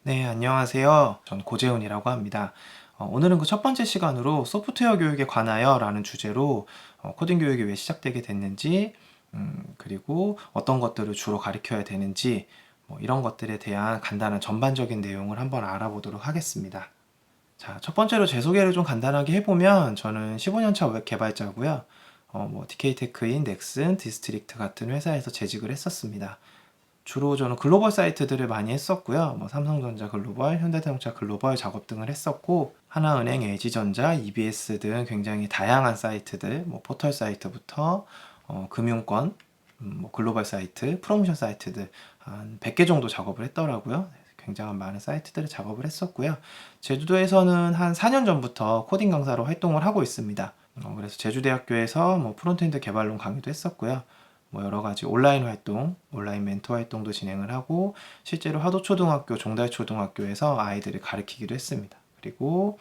네, 안녕하세요. 전 고재훈이라고 합니다. 오늘은 그 첫 번째 시간으로 소프트웨어 교육에 관하여 라는 주제로 코딩 교육이 왜 시작되게 됐는지, 그리고 어떤 것들을 주로 가르쳐야 되는지, 뭐 이런 것들에 대한 간단한 전반적인 내용을 한번 알아보도록 하겠습니다. 자, 첫 번째로 제 소개를 좀 간단하게 해보면 저는 15년차 웹 개발자고요. DK테크인 넥슨, 디스트릭트 같은 회사에서 재직을 했었습니다. 주로 저는 글로벌 사이트들을 많이 했었고요. 삼성전자 글로벌, 현대자동차 글로벌 작업 등을 했었고, 하나은행, LG전자, EBS 등 굉장히 다양한 사이트들, 포털 사이트부터 금융권, 글로벌 사이트, 프로모션 사이트들 한 100개 정도 작업을 했더라고요. 굉장히 많은 사이트들을 작업을 했었고요. 제주도에서는 한 4년 전부터 코딩 강사로 활동을 하고 있습니다. 그래서 제주대학교에서 프론트엔드 개발론 강의도 했었고요. 여러 가지 온라인 활동, 온라인 멘토 활동도 진행을 하고 실제로 하도초등학교, 종달초등학교에서 아이들을 가르치기도 했습니다. 그리고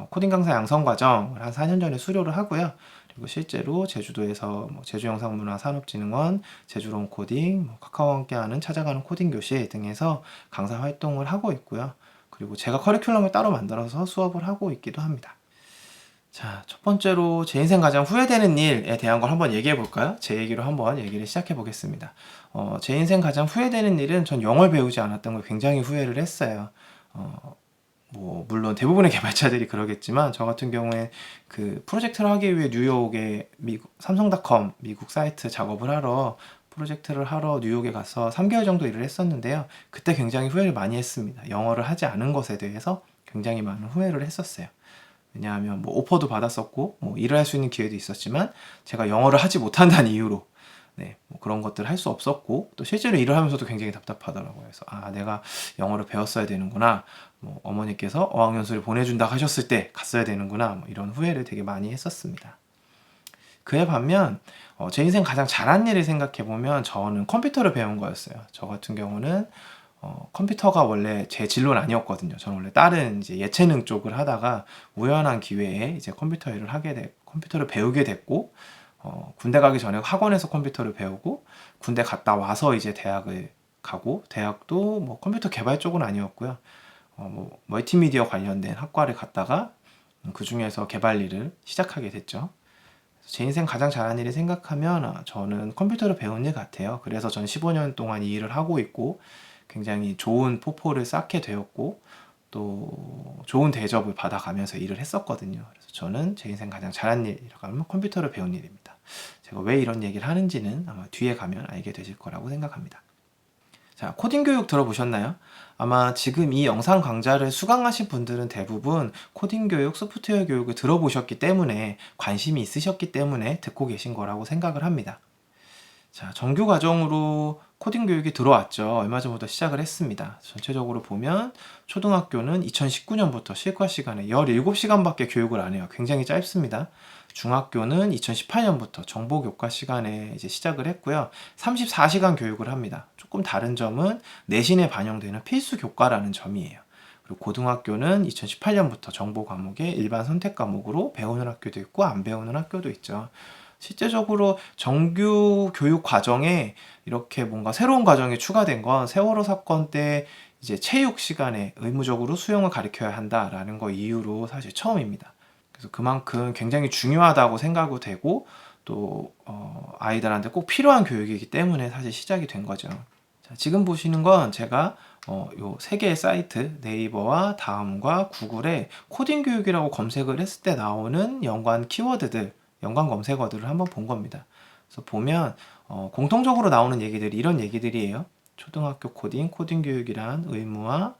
코딩 강사 양성 과정을 한 4년 전에 수료를 하고요. 그리고 실제로 제주도에서 제주영상문화산업진흥원, 제주롱 코딩, 카카오와 함께하는 찾아가는 코딩 교실 등에서 강사 활동을 하고 있고요. 그리고 제가 커리큘럼을 따로 만들어서 수업을 하고 있기도 합니다. 자, 첫 번째로 제 인생 가장 후회되는 일에 대한 걸 한번 얘기해 볼까요? 제 얘기로 한번 얘기를 시작해 보겠습니다. 제 인생 가장 후회되는 일은 전 영어를 배우지 않았던 걸 굉장히 후회를 했어요. 물론 대부분의 개발자들이 그러겠지만 저 같은 경우에 그 프로젝트를 하기 위해 뉴욕에 삼성닷컴 미국 사이트 작업을 하러 프로젝트를 하러 뉴욕에 가서 3개월 정도 일을 했었는데요. 그때 굉장히 후회를 많이 했습니다. 영어를 하지 않은 것에 대해서 굉장히 많은 후회를 했었어요. 왜냐하면 오퍼도 받았었고 일을 할 수 있는 기회도 있었지만 제가 영어를 하지 못한다는 이유로 그런 것들을 할 수 없었고 또 실제로 일을 하면서도 굉장히 답답하더라고요. 그래서 내가 영어를 배웠어야 되는구나. 어머니께서 어학연수를 보내준다 하셨을 때 갔어야 되는구나. 이런 후회를 되게 많이 했었습니다. 그에 반면 제 인생 가장 잘한 일을 생각해 보면 저는 컴퓨터를 배운 거였어요. 저 같은 경우는 컴퓨터가 원래 제 진로는 아니었거든요. 저는 원래 다른 이제 예체능 쪽을 하다가 우연한 기회에 이제 컴퓨터를 배우게 됐고, 군대 가기 전에 학원에서 컴퓨터를 배우고, 군대 갔다 와서 이제 대학을 가고, 대학도 컴퓨터 개발 쪽은 아니었고요. 멀티미디어 관련된 학과를 갔다가 그 중에서 개발 일을 시작하게 됐죠. 제 인생 가장 잘한 일을 생각하면 저는 컴퓨터를 배운 일 같아요. 그래서 전 15년 동안 이 일을 하고 있고 굉장히 좋은 포포를 쌓게 되었고 또 좋은 대접을 받아가면서 일을 했었거든요. 그래서 저는 제 인생 가장 잘한 일이라고 하면 컴퓨터를 배운 일입니다. 제가 왜 이런 얘기를 하는지는 아마 뒤에 가면 알게 되실 거라고 생각합니다. 자, 코딩 교육 들어보셨나요? 아마 지금 이 영상 강좌를 수강하신 분들은 대부분 코딩 교육, 소프트웨어 교육을 들어보셨기 때문에 관심이 있으셨기 때문에 듣고 계신 거라고 생각을 합니다. 자, 정규 과정으로 코딩 교육이 들어왔죠. 얼마 전부터 시작을 했습니다. 전체적으로 보면 초등학교는 2019년부터 실과 시간에 17시간밖에 교육을 안 해요. 굉장히 짧습니다. 중학교는 2018년부터 정보 교과 시간에 이제 시작을 했고요. 34시간 교육을 합니다. 조금 다른 점은 내신에 반영되는 필수 교과라는 점이에요. 그리고 고등학교는 2018년부터 정보 과목에 일반 선택 과목으로 배우는 학교도 있고 안 배우는 학교도 있죠. 실제적으로 정규 교육 과정에 이렇게 뭔가 새로운 과정이 추가된 건 세월호 사건 때 이제 체육 시간에 의무적으로 수영을 가르쳐야 한다라는 거 이유로 사실 처음입니다. 그래서 그만큼 굉장히 중요하다고 생각이 되고 또 아이들한테 꼭 필요한 교육이기 때문에 사실 시작이 된 거죠. 자, 지금 보시는 건 제가 요 세 개의 사이트 네이버와 다음과 구글에 코딩 교육이라고 검색을 했을 때 나오는 연관 키워드들 연관 검색어들을 한번 본 겁니다. 그래서 보면 공통적으로 나오는 얘기들이 이런 얘기들이에요. 초등학교 코딩 교육이란 의무와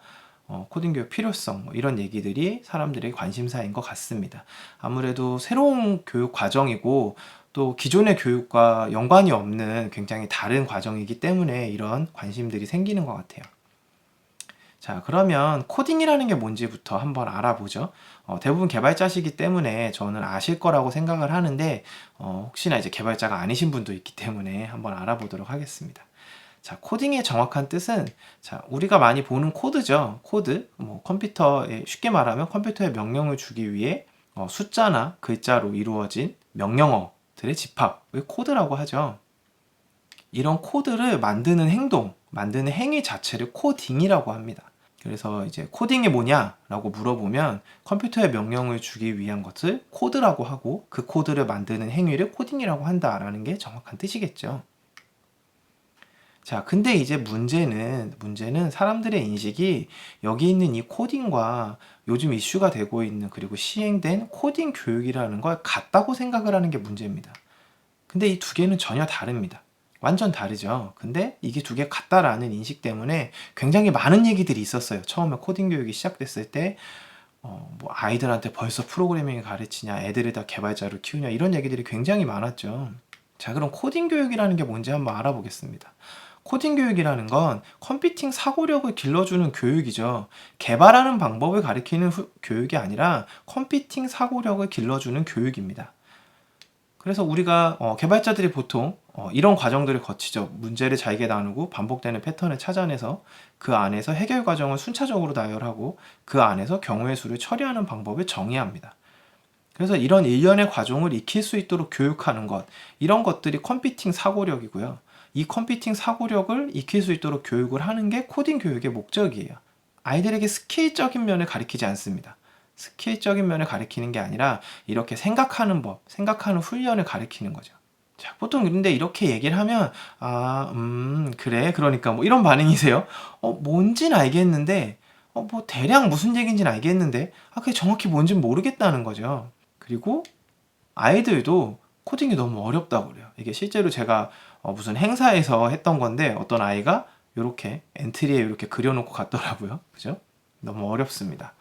코딩 교육 필요성 이런 얘기들이 사람들의 관심사인 것 같습니다. 아무래도 새로운 교육 과정이고 또 기존의 교육과 연관이 없는 굉장히 다른 과정이기 때문에 이런 관심들이 생기는 것 같아요. 자, 그러면 코딩이라는 게 뭔지부터 한번 알아보죠. 대부분 개발자시기 때문에 저는 아실 거라고 생각을 하는데, 혹시나 이제 개발자가 아니신 분도 있기 때문에 한번 알아보도록 하겠습니다. 자, 코딩의 정확한 뜻은, 자, 우리가 많이 보는 코드죠. 코드. 컴퓨터에, 쉽게 말하면 컴퓨터에 명령을 주기 위해 숫자나 글자로 이루어진 명령어들의 집합을 코드라고 하죠. 이런 코드를 만드는 행동, 만드는 행위 자체를 코딩이라고 합니다. 그래서 이제 코딩이 뭐냐라고 물어보면 컴퓨터에 명령을 주기 위한 것을 코드라고 하고 그 코드를 만드는 행위를 코딩이라고 한다라는 게 정확한 뜻이겠죠. 자, 근데 이제 문제는 사람들의 인식이 여기 있는 이 코딩과 요즘 이슈가 되고 있는 그리고 시행된 코딩 교육이라는 걸 같다고 생각을 하는 게 문제입니다. 근데 이 두 개는 전혀 다릅니다. 완전 다르죠. 근데 이게 두 개 같다라는 인식 때문에 굉장히 많은 얘기들이 있었어요. 처음에 코딩 교육이 시작됐을 때, 뭐 아이들한테 벌써 프로그래밍을 가르치냐, 애들을 다 개발자로 키우냐, 이런 얘기들이 굉장히 많았죠. 자, 그럼 코딩 교육이라는 게 뭔지 한번 알아보겠습니다. 코딩 교육이라는 건 컴퓨팅 사고력을 길러주는 교육이죠. 개발하는 방법을 가리키는 교육이 아니라 컴퓨팅 사고력을 길러주는 교육입니다. 그래서 우리가 개발자들이 보통 이런 과정들을 거치죠. 문제를 잘게 나누고 반복되는 패턴을 찾아내서 그 안에서 해결 과정을 순차적으로 나열하고 그 안에서 경우의 수를 처리하는 방법을 정의합니다. 그래서 이런 일련의 과정을 익힐 수 있도록 교육하는 것, 이런 것들이 컴퓨팅 사고력이고요. 이 컴퓨팅 사고력을 익힐 수 있도록 교육을 하는 게 코딩 교육의 목적이에요. 아이들에게 스킬적인 면을 가리키지 않습니다. 스킬적인 면을 가리키는 게 아니라 이렇게 생각하는 법, 생각하는 훈련을 가리키는 거죠. 자, 보통 근데 이렇게 얘기를 하면 그래 그러니까 뭐 이런 반응이세요. 뭔진 알겠는데 뭐 대략 무슨 얘기인지는 알겠는데 그게 정확히 뭔진 모르겠다는 거죠. 그리고 아이들도 코딩이 너무 어렵다고 그래요. 이게 실제로 제가 무슨 행사에서 했던 건데 어떤 아이가 이렇게 엔트리에 이렇게 그려놓고 갔더라고요. 그죠? 너무 어렵습니다.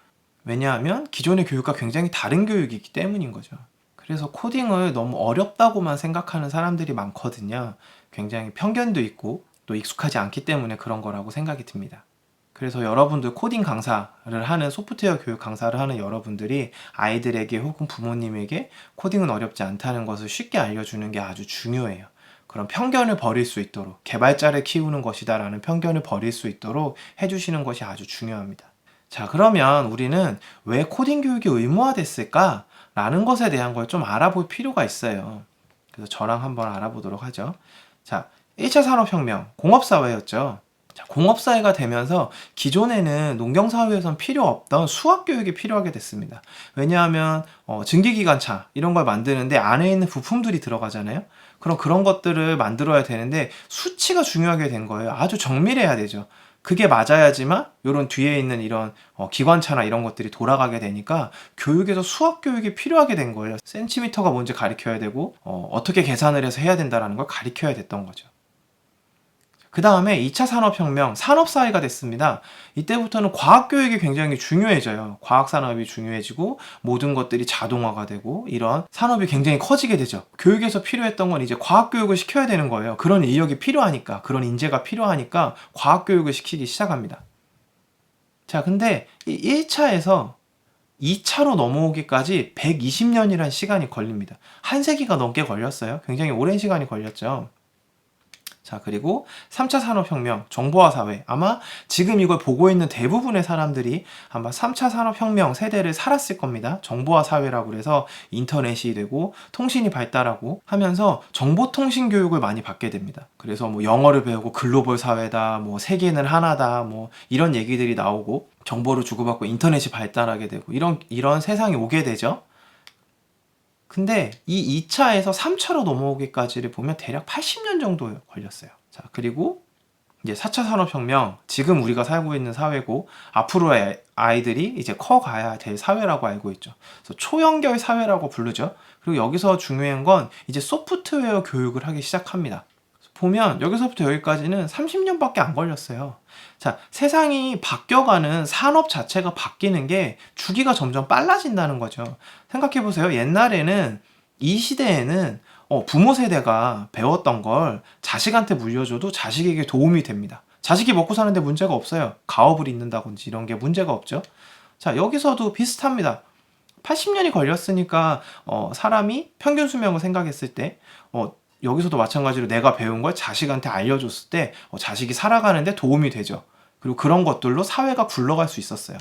왜냐하면 기존의 교육과 굉장히 다른 교육이기 때문인 거죠. 그래서 코딩을 너무 어렵다고만 생각하는 사람들이 많거든요. 굉장히 편견도 있고 또 익숙하지 않기 때문에 그런 거라고 생각이 듭니다. 그래서 여러분들 코딩 강사를 하는 소프트웨어 교육 강사를 하는 여러분들이 아이들에게 혹은 부모님에게 코딩은 어렵지 않다는 것을 쉽게 알려주는 게 아주 중요해요. 그런 편견을 버릴 수 있도록 개발자를 키우는 것이다 라는 편견을 버릴 수 있도록 해주시는 것이 아주 중요합니다. 자, 그러면 우리는 왜 코딩 교육이 의무화됐을까? 라는 것에 대한 걸 좀 알아볼 필요가 있어요. 그래서 저랑 한번 알아보도록 하죠. 자, 1차 산업혁명, 공업사회였죠. 자, 공업사회가 되면서 기존에는 농경사회에선 필요 없던 수학교육이 필요하게 됐습니다. 왜냐하면 증기기관차 이런 걸 만드는데 안에 있는 부품들이 들어가잖아요. 그럼 그런 것들을 만들어야 되는데 수치가 중요하게 된 거예요. 아주 정밀해야 되죠. 그게 맞아야지만 이런 뒤에 있는 이런 기관차나 이런 것들이 돌아가게 되니까 교육에서 수학 교육이 필요하게 된 거예요. 센티미터가 뭔지 가르쳐야 되고 어떻게 계산을 해서 해야 된다는 걸 가르쳐야 됐던 거죠. 그 다음에 2차 산업혁명, 산업사회가 됐습니다. 이때부터는 과학교육이 굉장히 중요해져요. 과학산업이 중요해지고 모든 것들이 자동화가 되고 이런 산업이 굉장히 커지게 되죠. 교육에서 필요했던 건 이제 과학교육을 시켜야 되는 거예요. 그런 인력이 필요하니까, 그런 인재가 필요하니까 과학교육을 시키기 시작합니다. 자, 근데 이 1차에서 2차로 넘어오기까지 120년이라는 시간이 걸립니다. 한 세기가 넘게 걸렸어요. 굉장히 오랜 시간이 걸렸죠. 자, 그리고 3차 산업혁명, 정보화 사회. 아마 지금 이걸 보고 있는 대부분의 사람들이 아마 3차 산업혁명 세대를 살았을 겁니다. 정보화 사회라고 그래서 인터넷이 되고 통신이 발달하고 하면서 정보통신 교육을 많이 받게 됩니다. 그래서 뭐 영어를 배우고 글로벌 사회다, 뭐 세계는 하나다, 뭐 이런 얘기들이 나오고 정보를 주고받고 인터넷이 발달하게 되고 이런 세상이 오게 되죠. 근데 이 2차에서 3차로 넘어오기까지를 보면 대략 80년 정도 걸렸어요. 자, 그리고 이제 4차 산업혁명, 지금 우리가 살고 있는 사회고 앞으로의 아이들이 이제 커가야 될 사회라고 알고 있죠. 그래서 초연결 사회라고 부르죠. 그리고 여기서 중요한 건 이제 소프트웨어 교육을 하기 시작합니다. 보면 여기서부터 여기까지는 30년밖에 안 걸렸어요. 자, 세상이 바뀌어가는 산업 자체가 바뀌는 게 주기가 점점 빨라진다는 거죠. 생각해 보세요. 옛날에는 이 시대에는 부모 세대가 배웠던 걸 자식한테 물려줘도 자식에게 도움이 됩니다. 자식이 먹고 사는데 문제가 없어요. 가업을 잇는다든지 이런 게 문제가 없죠. 자, 여기서도 비슷합니다. 80년이 걸렸으니까 사람이 평균 수명을 생각했을 때 여기서도 마찬가지로 내가 배운 걸 자식한테 알려줬을 때 자식이 살아가는데 도움이 되죠. 그리고 그런 것들로 사회가 굴러갈 수 있었어요.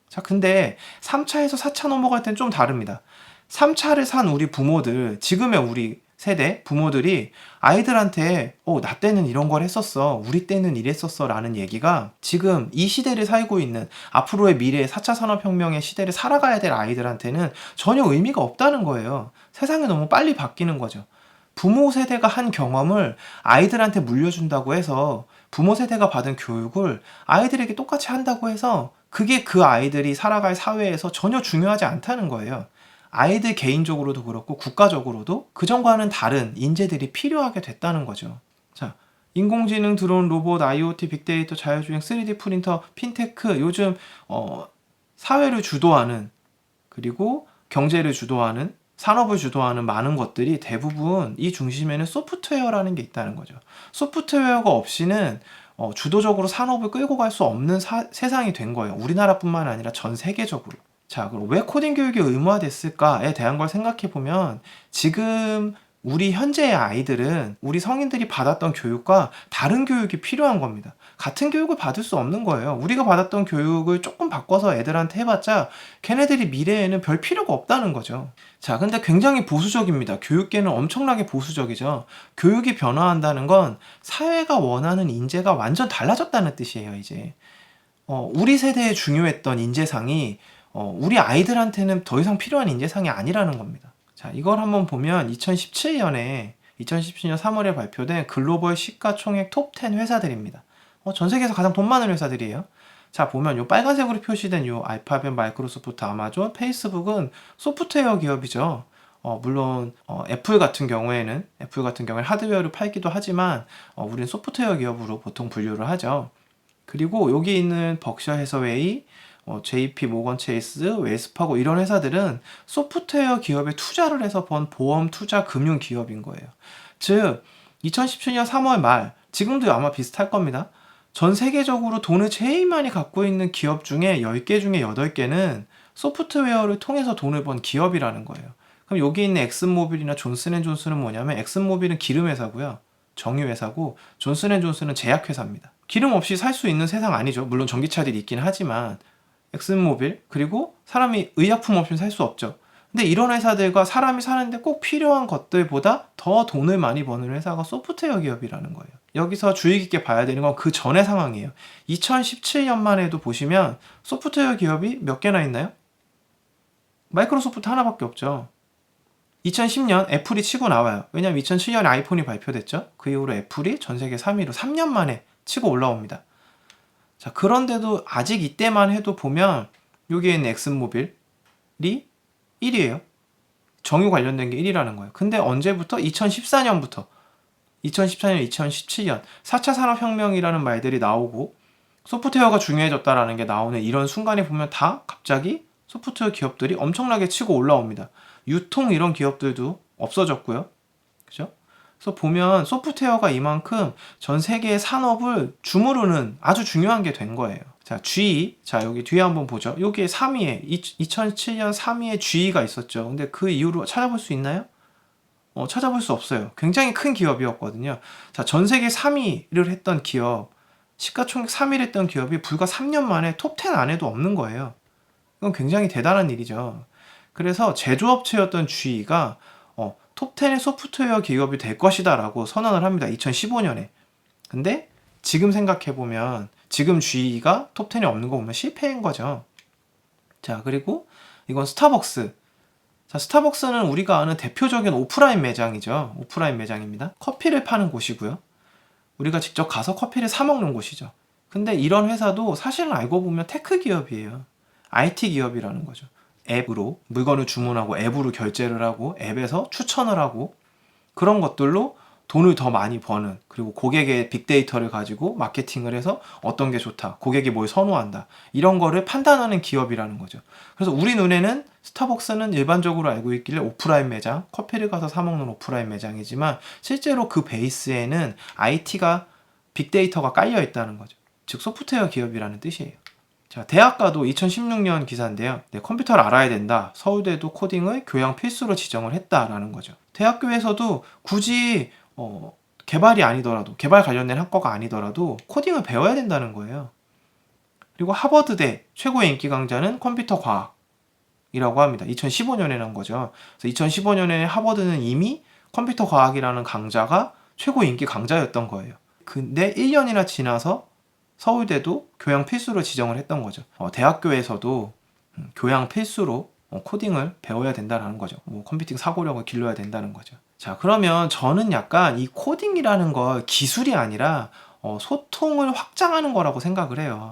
자, 근데 3차에서 4차 넘어갈 땐 좀 다릅니다. 3차를 산 우리 부모들, 지금의 우리 세대 부모들이 아이들한테 나 때는 이런 걸 했었어, 우리 때는 이랬었어 라는 얘기가 지금 이 시대를 살고 있는 앞으로의 미래의 4차 산업혁명의 시대를 살아가야 될 아이들한테는 전혀 의미가 없다는 거예요. 세상이 너무 빨리 바뀌는 거죠. 부모 세대가 한 경험을 아이들한테 물려준다고 해서, 부모 세대가 받은 교육을 아이들에게 똑같이 한다고 해서 그게 그 아이들이 살아갈 사회에서 전혀 중요하지 않다는 거예요. 아이들 개인적으로도 그렇고 국가적으로도 그전과는 다른 인재들이 필요하게 됐다는 거죠. 자, 인공지능, 드론, 로봇, IoT, 빅데이터, 자율주행, 3D 프린터, 핀테크, 요즘 사회를 주도하는, 그리고 경제를 주도하는, 산업을 주도하는 많은 것들이 대부분 이 중심에는 소프트웨어라는 게 있다는 거죠. 소프트웨어가 없이는 주도적으로 산업을 끌고 갈 수 없는 세상이 된 거예요. 우리나라뿐만 아니라 전 세계적으로. 자, 그럼 왜 코딩 교육이 의무화됐을까에 대한 걸 생각해 보면, 지금 우리 현재의 아이들은 우리 성인들이 받았던 교육과 다른 교육이 필요한 겁니다. 같은 교육을 받을 수 없는 거예요. 우리가 받았던 교육을 조금 바꿔서 애들한테 해봤자 걔네들이 미래에는 별 필요가 없다는 거죠. 자, 근데 굉장히 보수적입니다. 교육계는 엄청나게 보수적이죠. 교육이 변화한다는 건 사회가 원하는 인재가 완전 달라졌다는 뜻이에요, 이제. 우리 세대에 중요했던 인재상이 우리 아이들한테는 더 이상 필요한 인재상이 아니라는 겁니다. 자, 이걸 한번 보면 2017년 3월에 발표된 글로벌 시가총액 톱10 회사들입니다. 전 세계에서 가장 돈 많은 회사들이에요. 자, 보면 요 빨간색으로 표시된 요 알파벳, 마이크로소프트, 아마존, 페이스북은 소프트웨어 기업이죠. 물론 애플 같은 경우에는 하드웨어를 팔기도 하지만 우리는 소프트웨어 기업으로 보통 분류를 하죠. 그리고 여기 있는 벅셔 해서웨이, JP 모건 체이스, 웰스파고 이런 회사들은 소프트웨어 기업에 투자를 해서 번 보험 투자 금융 기업인 거예요. 즉 2017년 3월 말, 지금도 아마 비슷할 겁니다. 전 세계적으로 돈을 제일 많이 갖고 있는 기업 중에 10개 중에 8개는 소프트웨어를 통해서 돈을 번 기업이라는 거예요. 그럼 여기 있는 엑슨모빌이나 존슨앤존슨은 뭐냐면, 엑슨모빌은 기름회사고요, 정유회사고, 존슨앤존슨은 제약회사입니다. 기름 없이 살 수 있는 세상 아니죠. 물론 전기차들이 있긴 하지만 엑슨모빌, 그리고 사람이 의약품 없이는 살 수 없죠. 근데 이런 회사들과 사람이 사는데 꼭 필요한 것들보다 더 돈을 많이 버는 회사가 소프트웨어 기업이라는 거예요. 여기서 주의 깊게 봐야 되는 건 그 전의 상황이에요. 2017년만 해도 보시면 소프트웨어 기업이 몇 개나 있나요? 마이크로소프트 하나밖에 없죠. 2010년 애플이 치고 나와요. 왜냐면 2007년에 아이폰이 발표됐죠. 그 이후로 애플이 전 세계 3위로 3년 만에 치고 올라옵니다. 자, 그런데도 아직 이때만 해도 보면 여기에 있는 엑슨모빌이 1위예요. 정유 관련된 게 1위라는 거예요. 근데 언제부터? 2014년, 2017년 4차 산업혁명이라는 말들이 나오고 소프트웨어가 중요해졌다라는 게 나오는 이런 순간에 보면 다 갑자기 소프트웨어 기업들이 엄청나게 치고 올라옵니다. 유통 이런 기업들도 없어졌고요. 그죠? 그래서 보면 소프트웨어가 이만큼 전 세계의 산업을 주무르는 아주 중요한 게 된 거예요. 자, GE. 자, 여기 뒤에 한번 보죠. 여기에 3위에 2007년 3위에 GE가 있었죠. 근데 그 이후로 찾아볼 수 있나요? 찾아볼 수 없어요. 굉장히 큰 기업이었거든요. 자, 전 세계 3위를 했던 기업, 시가총액 3위를 했던 기업이 불과 3년 만에 톱10 안에도 없는 거예요. 이건 굉장히 대단한 일이죠. 그래서 제조업체였던 GE가 톱10의 소프트웨어 기업이 될 것이다 라고 선언을 합니다. 2015년에. 근데 지금 생각해보면 지금 GE가 톱10에 없는 거 보면 실패인 거죠. 자, 그리고 이건 스타벅스. 자, 스타벅스는 우리가 아는 대표적인 오프라인 매장이죠. 오프라인 매장입니다. 커피를 파는 곳이고요. 우리가 직접 가서 커피를 사 먹는 곳이죠. 근데 이런 회사도 사실은 알고 보면 테크 기업이에요. IT 기업이라는 거죠. 앱으로 물건을 주문하고 앱으로 결제를 하고 앱에서 추천을 하고 그런 것들로 돈을 더 많이 버는, 그리고 고객의 빅데이터를 가지고 마케팅을 해서 어떤 게 좋다, 고객이 뭘 선호한다, 이런 거를 판단하는 기업이라는 거죠. 그래서 우리 눈에는 스타벅스는 일반적으로 알고 있길래 오프라인 매장, 커피를 가서 사 먹는 오프라인 매장이지만 실제로 그 베이스에는 IT가, 빅데이터가 깔려 있다는 거죠. 즉 소프트웨어 기업이라는 뜻이에요. 자, 대학가도 2016년 기사인데요. 네, 컴퓨터를 알아야 된다. 서울대도 코딩을 교양 필수로 지정을 했다라는 거죠. 대학교에서도 굳이 개발이 아니더라도, 개발 관련된 학과가 아니더라도 코딩을 배워야 된다는 거예요. 그리고 하버드대 최고의 인기 강좌는 컴퓨터 과학이라고 합니다. 2015년에 난 거죠. 그래서 2015년에 하버드는 이미 컴퓨터 과학이라는 강좌가 최고 인기 강좌였던 거예요. 근데 1년이나 지나서 서울대도 교양 필수로 지정을 했던 거죠. 대학교에서도 교양 필수로 코딩을 배워야 된다는 거죠. 컴퓨팅 사고력을 길러야 된다는 거죠. 자, 그러면 저는 약간 이 코딩이라는 거 기술이 아니라 소통을 확장하는 거라고 생각을 해요.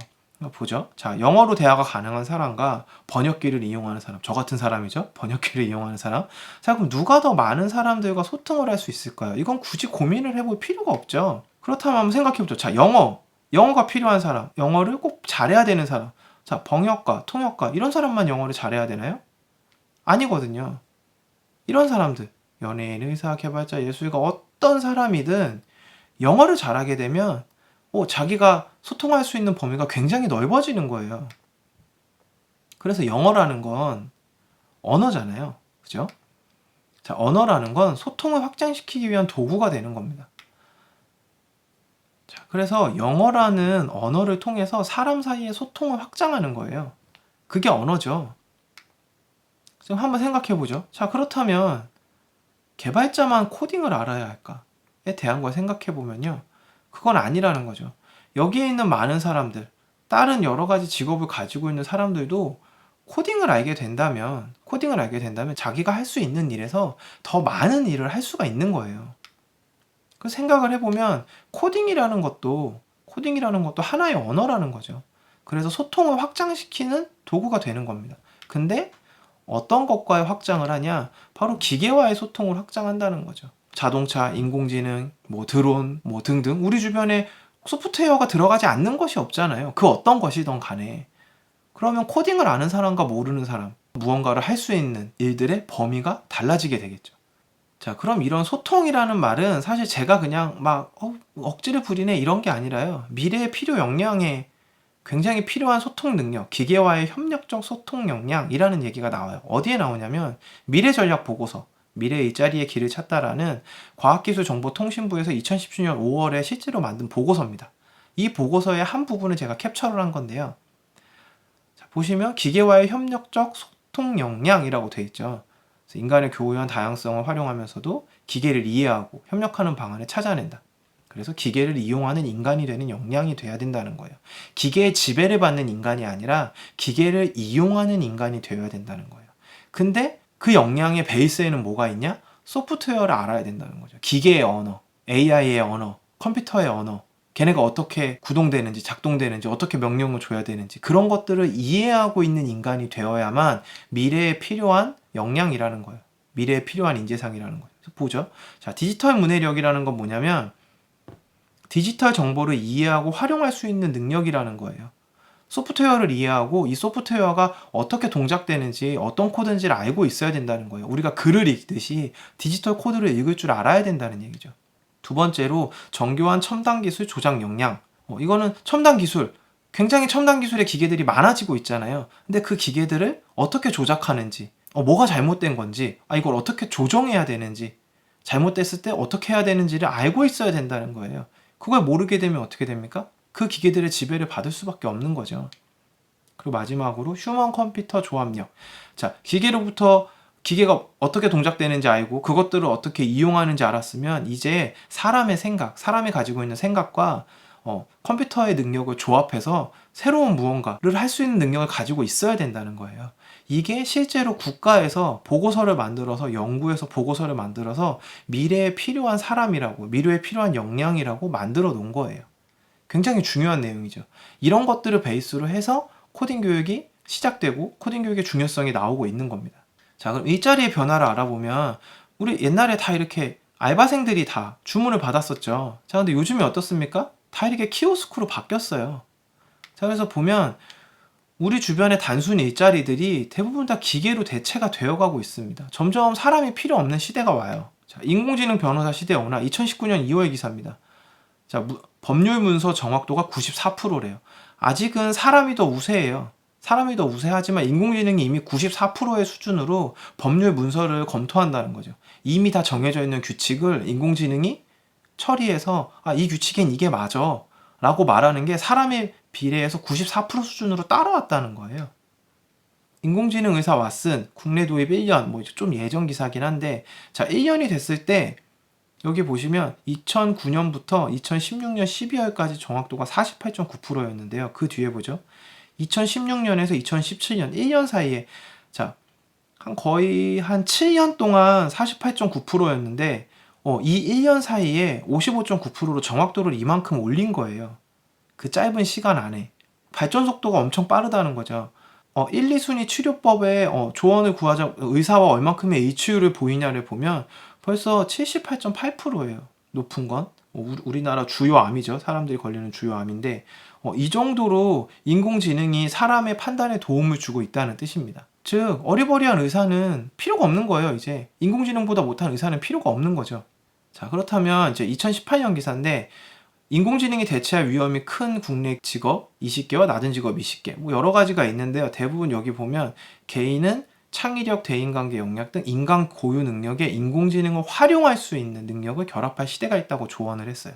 보죠. 자, 영어로 대화가 가능한 사람과 번역기를 이용하는 사람, 저 같은 사람이죠. 번역기를 이용하는 사람. 자, 그럼 누가 더 많은 사람들과 소통을 할 수 있을까요? 이건 굳이 고민을 해볼 필요가 없죠. 그렇다면 한번 생각해보죠. 자, 영어가 필요한 사람, 영어를 꼭 잘해야 되는 사람. 자, 번역가, 통역가 이런 사람만 영어를 잘해야 되나요? 아니거든요. 이런 사람들, 연예인, 의사, 개발자, 예술가 어떤 사람이든 영어를 잘하게 되면 자기가 소통할 수 있는 범위가 굉장히 넓어지는 거예요. 그래서 영어라는 건 언어잖아요. 그죠? 자, 언어라는 건 소통을 확장시키기 위한 도구가 되는 겁니다. 자, 그래서 영어라는 언어를 통해서 사람 사이의 소통을 확장하는 거예요. 그게 언어죠. 지금 한번 생각해 보죠. 자, 그렇다면 개발자만 코딩을 알아야 할까에 대한 걸 생각해 보면요. 그건 아니라는 거죠. 여기에 있는 많은 사람들, 다른 여러 가지 직업을 가지고 있는 사람들도 코딩을 알게 된다면 자기가 할 수 있는 일에서 더 많은 일을 할 수가 있는 거예요. 그 생각을 해보면 코딩이라는 것도 하나의 언어라는 거죠. 그래서 소통을 확장시키는 도구가 되는 겁니다. 근데 어떤 것과의 확장을 하냐? 바로 기계와의 소통을 확장한다는 거죠. 자동차, 인공지능, 드론, 등등 우리 주변에 소프트웨어가 들어가지 않는 것이 없잖아요. 그 어떤 것이든 간에. 그러면 코딩을 아는 사람과 모르는 사람, 무언가를 할 수 있는 일들의 범위가 달라지게 되겠죠. 자, 그럼 이런 소통이라는 말은 사실 제가 그냥 막 억지를 부리네 이런 게 아니라요. 미래의 필요 역량에 굉장히 필요한 소통 능력, 기계와의 협력적 소통 역량이라는 얘기가 나와요. 어디에 나오냐면 미래 전략 보고서, 미래의 일자리의 길을 찾다라는 과학기술정보통신부에서 2017년 5월에 실제로 만든 보고서입니다. 이 보고서의 한 부분을 제가 캡처를 한 건데요. 자, 보시면 기계와의 협력적 소통 역량이라고 되어 있죠. 그래서 인간의 교우한 다양성을 활용하면서도 기계를 이해하고 협력하는 방안을 찾아낸다. 그래서 기계를 이용하는 인간이 되는 역량이 돼야 된다는 거예요. 기계의 지배를 받는 인간이 아니라 기계를 이용하는 인간이 되어야 된다는 거예요. 근데 그 역량의 베이스에는 뭐가 있냐? 소프트웨어를 알아야 된다는 거죠. 기계의 언어, AI의 언어, 컴퓨터의 언어, 걔네가 어떻게 구동되는지, 작동되는지, 어떻게 명령을 줘야 되는지 그런 것들을 이해하고 있는 인간이 되어야만 미래에 필요한 역량이라는 거예요. 미래에 필요한 인재상이라는 거예요. 그래서 보죠. 자, 디지털 문해력이라는 건 뭐냐면 디지털 정보를 이해하고 활용할 수 있는 능력이라는 거예요. 소프트웨어를 이해하고 이 소프트웨어가 어떻게 동작되는지 어떤 코드인지를 알고 있어야 된다는 거예요. 우리가 글을 읽듯이 디지털 코드를 읽을 줄 알아야 된다는 얘기죠. 두 번째로 정교한 첨단 기술 조작 역량. 이거는 첨단 기술, 굉장히 첨단 기술의 기계들이 많아지고 있잖아요. 근데 그 기계들을 어떻게 조작하는지, 뭐가 잘못된 건지, 이걸 어떻게 조정해야 되는지, 잘못됐을 때 어떻게 해야 되는지를 알고 있어야 된다는 거예요. 그걸 모르게 되면 어떻게 됩니까? 그 기계들의 지배를 받을 수밖에 없는 거죠. 그리고 마지막으로 휴먼 컴퓨터 조합력. 자, 기계가 어떻게 동작되는지 알고 그것들을 어떻게 이용하는지 알았으면 이제 사람의 생각, 사람이 가지고 있는 생각과 컴퓨터의 능력을 조합해서 새로운 무언가를 할 수 있는 능력을 가지고 있어야 된다는 거예요. 이게 실제로 국가에서 보고서를 만들어서 연구해서 보고서를 만들어서 미래에 필요한 사람이라고, 미래에 필요한 역량이라고 만들어 놓은 거예요. 굉장히 중요한 내용이죠. 이런 것들을 베이스로 해서 코딩 교육이 시작되고 코딩 교육의 중요성이 나오고 있는 겁니다. 자, 그럼 일자리의 변화를 알아보면 우리 옛날에 다 이렇게 알바생들이 다 주문을 받았었죠. 자, 근데 요즘에 어떻습니까? 다 이렇게 키오스크로 바뀌었어요. 자, 그래서 보면 우리 주변의 단순 일자리들이 대부분 다 기계로 대체가 되어가고 있습니다. 점점 사람이 필요 없는 시대가 와요. 자, 인공지능 변호사 시대 오나 2019년 2월 기사입니다. 자, 법률 문서 정확도가 94%래요. 아직은 사람이 더 우세해요. 사람이 더 우세하지만 인공지능이 이미 94%의 수준으로 법률 문서를 검토한다는 거죠. 이미 다 정해져 있는 규칙을 인공지능이 처리해서 이 규칙엔 이게 맞아 라고 말하는 게 사람의 비례해서 94% 수준으로 따라왔다는 거예요. 인공지능 의사 왓슨 국내 도입 1년, 뭐 좀 예전 기사긴 한데, 자, 1년이 됐을 때 여기 보시면 2009년부터 2016년 12월까지 정확도가 48.9%였는데요. 그 뒤에 보죠. 2016년에서 2017년 1년 사이에, 자, 거의 한 7년 동안 48.9%였는데 이 1년 사이에 55.9%로 정확도를 이만큼 올린 거예요. 그 짧은 시간 안에. 발전 속도가 엄청 빠르다는 거죠. 1, 2순위 치료법에 조언을 구하자 의사와 얼만큼의 H율을 보이냐를 보면 벌써 78.8%예요. 높은 건. 우리나라 주요 암이죠. 사람들이 걸리는 주요 암인데 이 정도로 인공지능이 사람의 판단에 도움을 주고 있다는 뜻입니다. 즉 어리버리한 의사는 필요가 없는 거예요. 이제 인공지능보다 못한 의사는 필요가 없는 거죠. 자, 그렇다면 이제 2018년 기사인데 인공지능이 대체할 위험이 큰 국내 직업 20개와 낮은 직업 20개, 뭐 여러 가지가 있는데요. 대부분 여기 보면 개인은 창의력, 대인관계 역량 등 인간 고유 능력에 인공지능을 활용할 수 있는 능력을 결합할 시대가 있다고 조언을 했어요.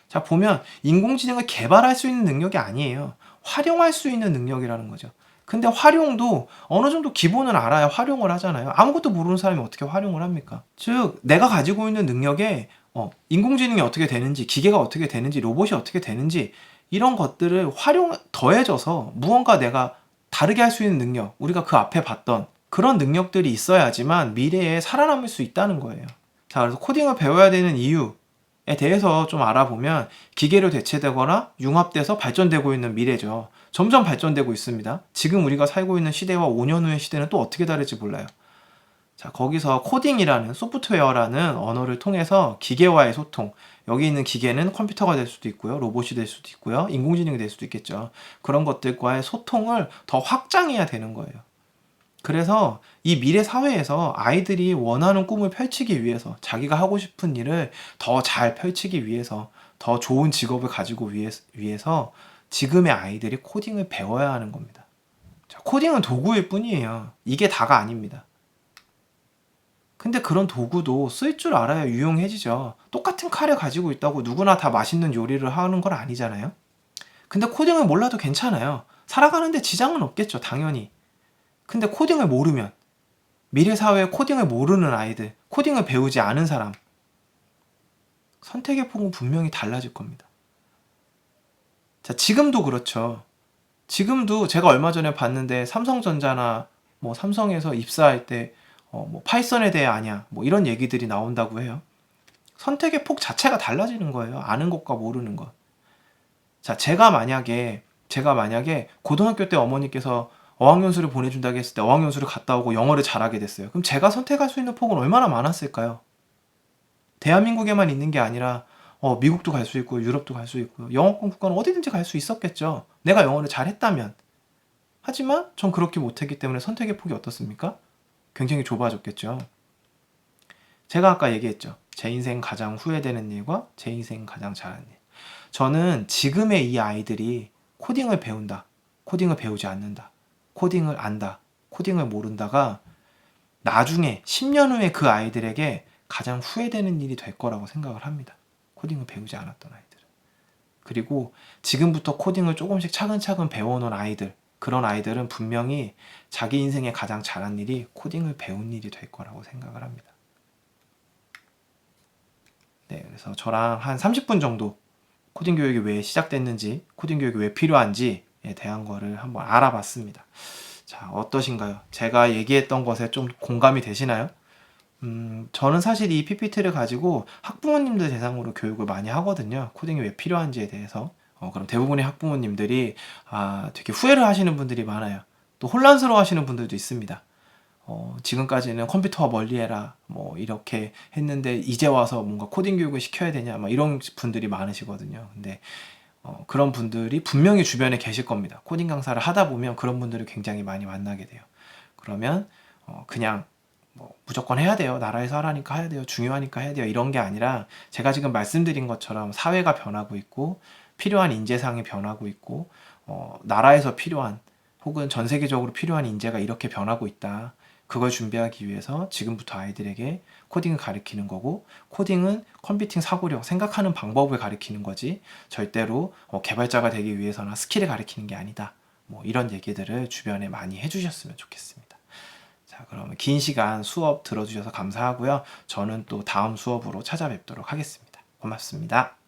자, 보면 인공지능을 개발할 수 있는 능력이 아니에요. 활용할 수 있는 능력이라는 거죠. 근데 활용도 어느 정도 기본은 알아야 활용을 하잖아요. 아무것도 모르는 사람이 어떻게 활용을 합니까? 즉, 내가 가지고 있는 능력에 인공지능이 어떻게 되는지, 기계가 어떻게 되는지, 로봇이 어떻게 되는지 이런 것들을 더해져서 무언가 내가 다르게 할 수 있는 능력, 우리가 그 앞에 봤던 그런 능력들이 있어야지만 미래에 살아남을 수 있다는 거예요. 자, 그래서 코딩을 배워야 되는 이유에 대해서 좀 알아보면 기계로 대체되거나 융합돼서 발전되고 있는 미래죠. 점점 발전되고 있습니다. 지금 우리가 살고 있는 시대와 5년 후의 시대는 또 어떻게 다를지 몰라요. 자, 거기서 코딩이라는 소프트웨어라는 언어를 통해서 기계와의 소통, 여기 있는 기계는 컴퓨터가 될 수도 있고요, 로봇이 될 수도 있고요, 인공지능이 될 수도 있겠죠. 그런 것들과의 소통을 더 확장해야 되는 거예요. 그래서 이 미래 사회에서 아이들이 원하는 꿈을 펼치기 위해서, 자기가 하고 싶은 일을 더 잘 펼치기 위해서, 더 좋은 직업을 가지고 위해서 지금의 아이들이 코딩을 배워야 하는 겁니다. 자, 코딩은 도구일 뿐이에요. 이게 다가 아닙니다. 근데 그런 도구도 쓸 줄 알아야 유용해지죠. 똑같은 칼을 가지고 있다고 누구나 다 맛있는 요리를 하는 건 아니잖아요. 근데 코딩을 몰라도 괜찮아요. 살아가는데 지장은 없겠죠, 당연히. 근데 코딩을 모르면, 미래 사회에 코딩을 모르는 아이들, 코딩을 배우지 않은 사람, 선택의 폭은 분명히 달라질 겁니다. 자, 지금도 그렇죠. 지금도 제가 얼마 전에 봤는데 삼성전자나 뭐 삼성에서 입사할 때 뭐 파이썬에 대해 아냐, 뭐 이런 얘기들이 나온다고 해요. 선택의 폭 자체가 달라지는 거예요. 아는 것과 모르는 것. 자, 제가 만약에 고등학교 때 어머니께서 어학연수를 보내준다고 했을 때 어학연수를 갔다 오고 영어를 잘하게 됐어요. 그럼 제가 선택할 수 있는 폭은 얼마나 많았을까요? 대한민국에만 있는 게 아니라 미국도 갈 수 있고 유럽도 갈 수 있고 영어권 국가는 어디든지 갈 수 있었겠죠. 내가 영어를 잘했다면. 하지만 전 그렇게 못했기 때문에 선택의 폭이 어떻습니까? 굉장히 좁아졌겠죠. 제가 아까 얘기했죠. 제 인생 가장 후회되는 일과 제 인생 가장 잘하는 일. 저는 지금의 이 아이들이 코딩을 배운다, 코딩을 배우지 않는다, 코딩을 안다, 코딩을 모른다가 나중에 10년 후에 그 아이들에게 가장 후회되는 일이 될 거라고 생각을 합니다. 코딩을 배우지 않았던 아이들은. 그리고 지금부터 코딩을 조금씩 차근차근 배워놓은 아이들, 그런 아이들은 분명히 자기 인생에 가장 잘한 일이 코딩을 배운 일이 될 거라고 생각을 합니다. 네, 그래서 저랑 한 30분 정도 코딩 교육이 왜 시작됐는지, 코딩 교육이 왜 필요한지에 대한 거를 한번 알아봤습니다. 자, 어떠신가요? 제가 얘기했던 것에 좀 공감이 되시나요? 저는 사실 이 PPT를 가지고 학부모님들 대상으로 교육을 많이 하거든요. 코딩이 왜 필요한지에 대해서. 그럼 대부분의 학부모님들이 되게 후회를 하시는 분들이 많아요. 또 혼란스러워 하시는 분들도 있습니다. 지금까지는 컴퓨터와 멀리해라 뭐 이렇게 했는데 이제 와서 뭔가 코딩 교육을 시켜야 되냐 막 이런 분들이 많으시거든요. 근데 그런 분들이 분명히 주변에 계실 겁니다. 코딩 강사를 하다 보면 그런 분들을 굉장히 많이 만나게 돼요. 그러면 그냥 뭐 무조건 해야 돼요. 나라에서 하라니까 해야 돼요. 중요하니까 해야 돼요. 이런 게 아니라 제가 지금 말씀드린 것처럼 사회가 변하고 있고 필요한 인재상이 변하고 있고 나라에서 필요한 혹은 전 세계적으로 필요한 인재가 이렇게 변하고 있다. 그걸 준비하기 위해서 지금부터 아이들에게 코딩을 가르치는 거고, 코딩은 컴퓨팅 사고력, 생각하는 방법을 가르치는 거지 절대로 개발자가 되기 위해서나 스킬을 가르치는 게 아니다. 뭐 이런 얘기들을 주변에 많이 해주셨으면 좋겠습니다. 자, 그러면 긴 시간 수업 들어주셔서 감사하고요. 저는 또 다음 수업으로 찾아뵙도록 하겠습니다. 고맙습니다.